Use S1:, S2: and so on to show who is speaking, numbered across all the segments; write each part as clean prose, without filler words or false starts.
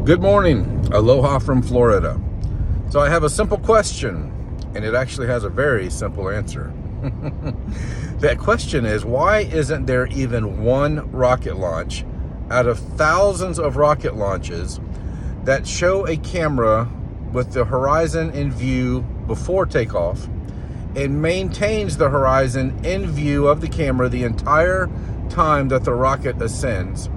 S1: Good morning, aloha from Florida. So I have a simple question, and it actually has a very simple answer. That question is, why isn't there even one rocket launch out of thousands of rocket launches that show a camera with the horizon in view before takeoff and maintains the horizon in view of the camera the entire time that the rocket ascends,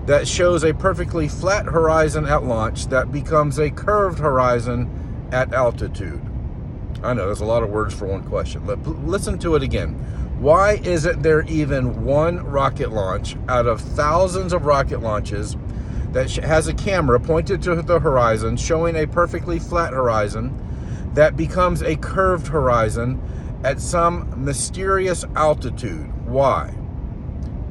S1: that shows a perfectly flat horizon at launch that becomes a curved horizon at altitude? I know there's a lot of words for one question. Listen to it again. Why isn't there even one rocket launch out of thousands of rocket launches that has a camera pointed to the horizon showing a perfectly flat horizon that becomes a curved horizon at some mysterious altitude? Why?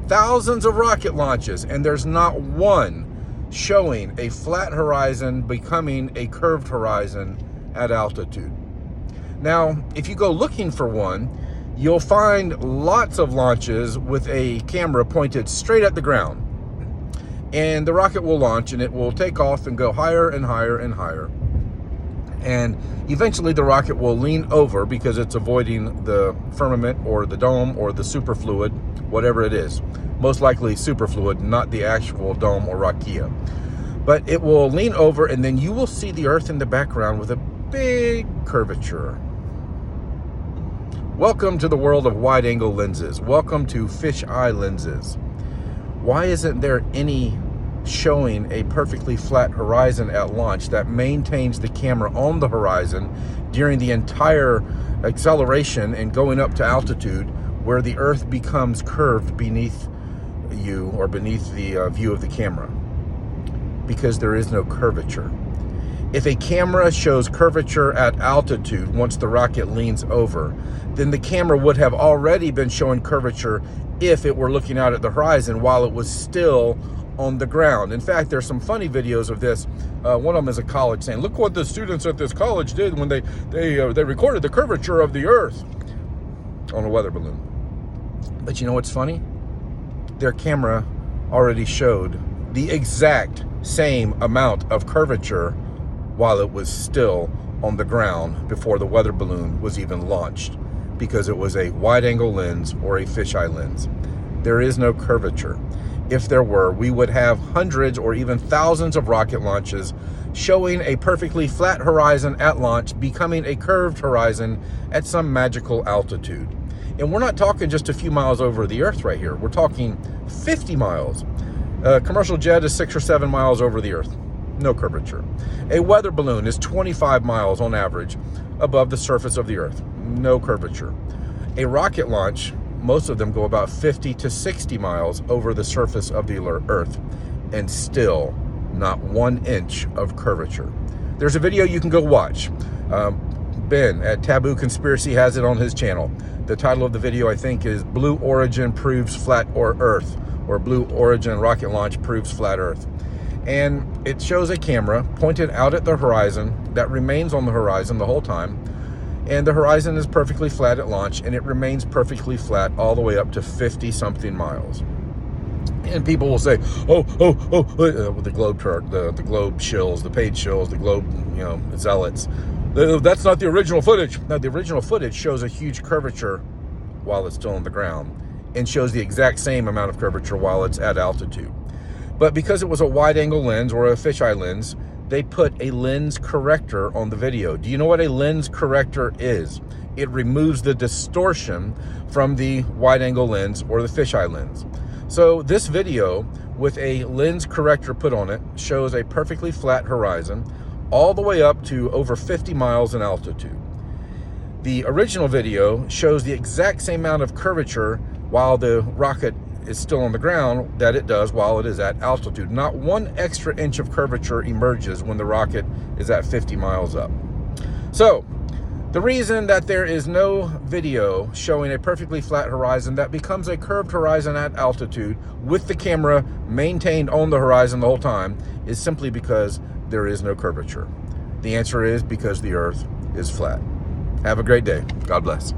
S1: Thousands of rocket launches, and there's not one showing a flat horizon becoming a curved horizon at altitude. Now, if you go looking for one, you'll find lots of launches with a camera pointed straight at the ground. And the rocket will launch, and it will take off and go higher and higher and higher. And eventually the rocket will lean over because it's avoiding the firmament or the dome or the superfluid, whatever it is. Most likely superfluid, not the actual dome or rakia. But it will lean over, and then you will see the Earth in the background with a big curvature. Welcome to the world of wide-angle lenses. Welcome to fisheye lenses. Why isn't there any showing a perfectly flat horizon at launch that maintains the camera on the horizon during the entire acceleration and going up to altitude, where the Earth becomes curved beneath you or beneath the view of the camera? Because there is no curvature. If a camera shows curvature at altitude once the rocket leans over, then the camera would have already been showing curvature if it were looking out at the horizon while it was still on the ground. In fact, there's some funny videos of this. One of them is a college saying, look what the students at this college did when they recorded the curvature of the Earth on a weather balloon. But you know what's funny? Their camera already showed the exact same amount of curvature while it was still on the ground before the weather balloon was even launched, because it was a wide-angle lens or a fisheye lens. There is no curvature. If there were, we would have hundreds or even thousands of rocket launches showing a perfectly flat horizon at launch becoming a curved horizon at some magical altitude. And we're not talking just a few miles over the Earth right here. We're talking 50 miles. A commercial jet is 6 or 7 miles over the Earth. No curvature. A weather balloon is 25 miles on average above the surface of the Earth. No curvature. A rocket launch, most of them go about 50 to 60 miles over the surface of the Earth, and still not 1 inch of curvature. There's a video you can go watch. Ben at Taboo Conspiracy has it on his channel. The title of the video, I think, is Blue Origin Proves Flat or Earth, or Blue Origin Rocket Launch Proves Flat Earth. And it shows a camera pointed out at the horizon that remains on the horizon the whole time. And the horizon is perfectly flat at launch, and it remains perfectly flat all the way up to 50-something miles. And people will say, the globe chart, the globe shills, the page shills, the globe, zealots. That's not the original footage. Now, the original footage shows a huge curvature while it's still on the ground, and shows the exact same amount of curvature while it's at altitude. But because it was a wide-angle lens or a fisheye lens, they put a lens corrector on the video. Do you know what a lens corrector is? It removes the distortion from the wide-angle lens or the fisheye lens. So this video with a lens corrector put on it shows a perfectly flat horizon all the way up to over 50 miles in altitude. The original video shows the exact same amount of curvature while the rocket is still on the ground that it does while it is at altitude. Not 1 extra inch of curvature emerges when the rocket is at 50 miles up. So the reason that there is no video showing a perfectly flat horizon that becomes a curved horizon at altitude with the camera maintained on the horizon the whole time is simply because there is no curvature. The answer is because the Earth is flat. Have a great day. God bless.